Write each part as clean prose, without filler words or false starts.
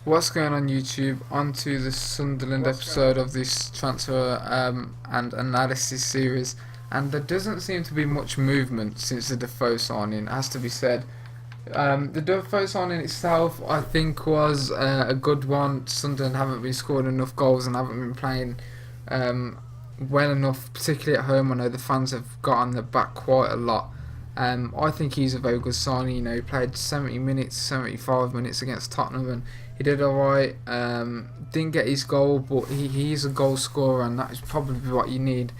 What's going on YouTube? On to the Sunderland episode of this transfer and analysis series. And there doesn't seem to be much movement since the Defoe signing, has to be said. The Defoe signing itself, I think, was a good one. Sunderland haven't been scoring enough goals and haven't been playing well enough, particularly at home. I know the fans have got on their back quite a lot. I think he's a very good signing. He played 70 minutes, 75 minutes against Tottenham, and he did alright. Didn't get his goal, but he is a goal scorer, and that is probably what you need.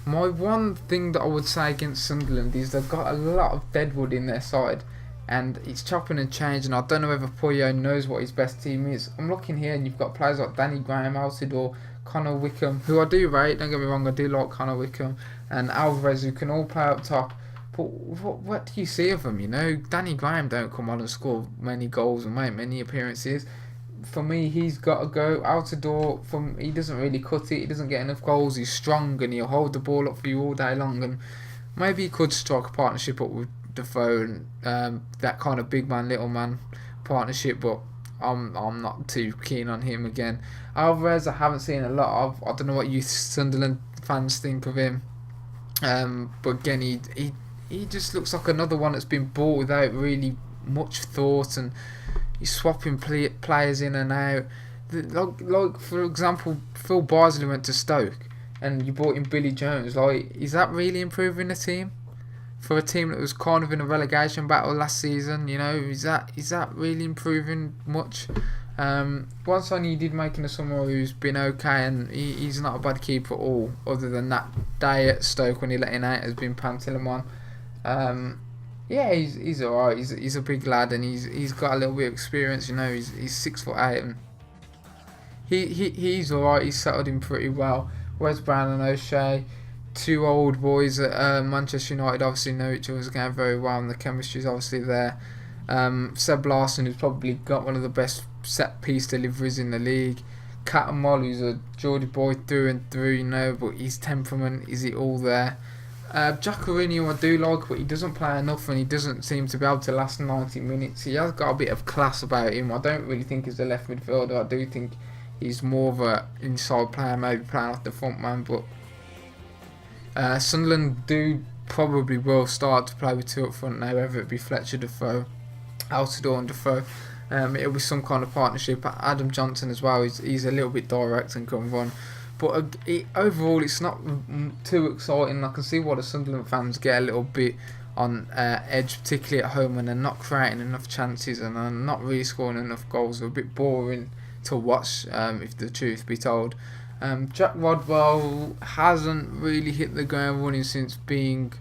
My one thing that I would say against Sunderland is they've got a lot of deadwood in their side, and it's chopping and changing. I don't know whether Poyet knows what his best team is. I'm looking here, and you've got players like Danny Graham, Altidore, Connor Wickham, who I do rate. Don't get me wrong, I do like Connor Wickham, and Alvarez, who can all play up top. But what do you see of them? Danny Graham don't come on and score many goals and make many appearances. For me, he's got to go out the door. He doesn't really cut it. He doesn't get enough goals. He's strong and he'll hold the ball up for you all day long. And maybe he could strike a partnership up with Defoe and that kind of big man, little man partnership. But I'm not too keen on him again. Alvarez, I haven't seen a lot of. I don't know what you Sunderland fans think of him. But again, he just looks like another one that's been bought without really much thought, and he's swapping players in and out. Like for example, Phil Barsley went to Stoke, and you brought in Billy Jones. Is that really improving the team? For a team that was kind of in a relegation battle last season, is that really improving much? One signing he did make in the summer who's been okay, and he's not a bad keeper at all, other than that day at Stoke when he let in out, has been Pantilimon. Yeah, he's alright. He's a big lad, and he's got a little bit of experience. He's 6'8", and he's alright. He's settled in pretty well. Wes Brown and O'Shea, two old boys at Manchester United, obviously know each other's going very well, and the chemistry's obviously there. Seb Larsson, who's probably got one of the best set piece deliveries in the league. Cat and Moll, who's a Geordie boy through and through, but his temperament, is it all there? Giacorini I do like, but he doesn't play enough, and he doesn't seem to be able to last 90 minutes. He has got a bit of class about him. I don't really think he's a left midfielder. I do think he's more of an inside player, maybe playing off the front man. But Sunderland probably will start to play with two up front now, whether it be Fletcher, Defoe, Altidore and Defoe. It'll be some kind of partnership. Adam Johnson as well, he's a little bit direct and can run. But overall, it's not too exciting. I can see why the Sunderland fans get a little bit on edge, particularly at home, when they're not creating enough chances and are not really scoring enough goals. They're a bit boring to watch, if the truth be told. Jack Rodwell hasn't really hit the ground running since being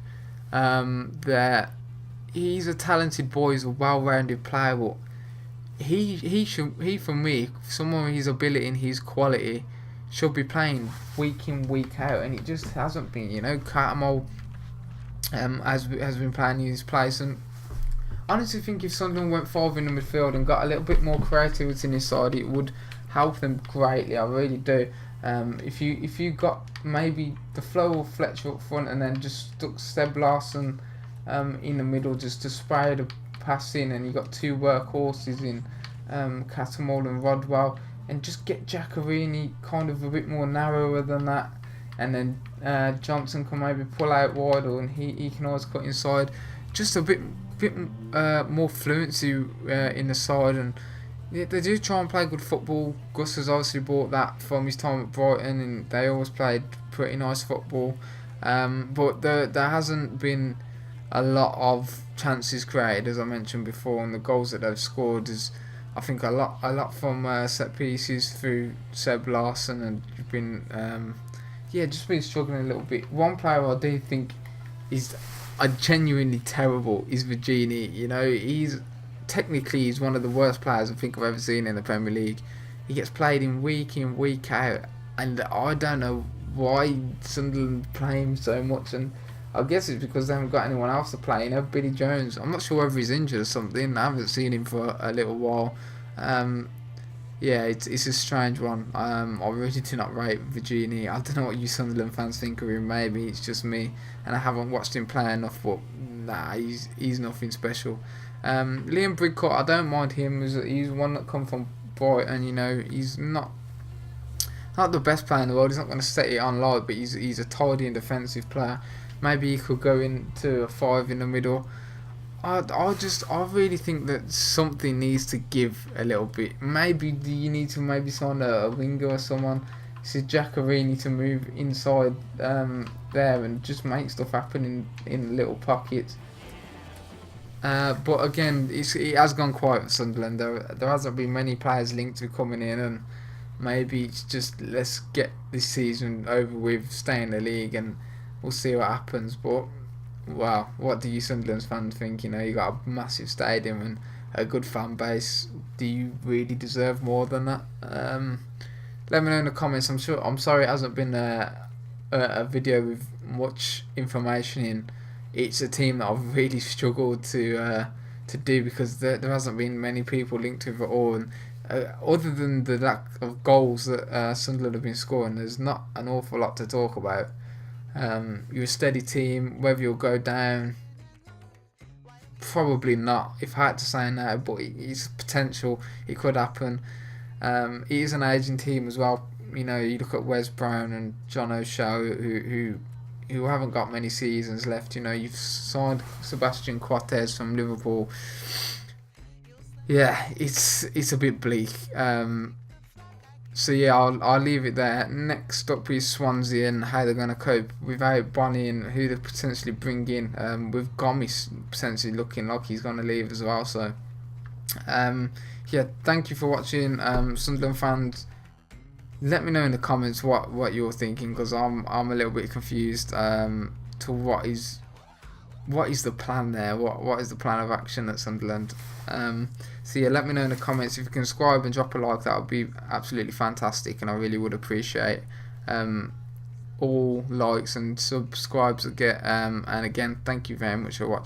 there. He's a talented boy. He's a well-rounded player, but he for me, someone with his ability and his quality, should be playing week in, week out, and it just hasn't been. Cartamo has been playing in his place, and I honestly think if Sunderland went forward in the midfield and got a little bit more creativity in his side, it would help them greatly. I really do. If you got maybe Defoe or Fletcher up front, and then just stuck Seb Larsson in the middle just to spray the pass in, and you got two workhorses in Catamol and Rodwell, and just get Giacorini kind of a bit more narrower than that, and then Johnson can maybe pull out wider, and he can always cut inside. Just a bit more fluency in the side, and they do try and play good football. Gus has obviously brought that from his time at Brighton, and they always played pretty nice football. But there hasn't been a lot of chances created, as I mentioned before, and the goals that they've scored is, I think, a lot from set pieces through Seb Larsson, and been just been struggling a little bit. One player I do think is genuinely terrible is Virginie. He's one of the worst players I think I've ever seen in the Premier League. He gets played in, week out, and I don't know why Sunderland play him so much, and I guess it's because they haven't got anyone else to play. Billy Jones, I'm not sure whether he's injured or something. I haven't seen him for a little while. It's a strange one. I really do not rate Virginie. I don't know what you Sunderland fans think of him. Maybe it's just me, and I haven't watched him play enough. But nah, he's nothing special. Liam Bridcut, I don't mind him. He's one that come from Brighton. You know, he's not the best player in the world. He's not going to set it on light, but he's a tidy and defensive player. Maybe he could go into a 5 in the middle. I really think that something needs to give a little bit. Maybe you need to maybe sign a winger or someone. See Jaccarini to move inside there and just make stuff happen in little pockets. But again, it has gone quiet for Sunderland. There hasn't been many players linked to coming in, and maybe it's just let's get this season over with, stay in the league, and we'll see what happens. But wow, what do you Sunderland fans think? You know, you got a massive stadium and a good fan base. Do you really deserve more than that? Let me know in the comments. I'm sorry it hasn't been a video with much information in. It's a team that I've really struggled to do because there hasn't been many people linked to it at all. And other than the lack of goals that Sunderland have been scoring, there's not an awful lot to talk about. You're a steady team. Whether you'll go down, probably not. If I had to say now, but it's potential. It could happen. It is an aging team as well. You know, you look at Wes Brown and John O'Shea, who haven't got many seasons left. You know, you've signed Sebastian Cortez from Liverpool. Yeah, it's a bit bleak. So yeah, I'll leave it there. Next up is Swansea and how they're going to cope without Bonnie and who they potentially bring in. With Gomis potentially looking like he's going to leave as well. So yeah, thank you for watching, Sunderland fans. Let me know in the comments what you're thinking, because I'm a little bit confused to what is the plan there. What is the plan of action at Sunderland? So yeah, let me know in the comments. If you can subscribe and drop a like, that would be absolutely fantastic, and I really would appreciate all likes and subscribes I get. And again, thank you very much for watching.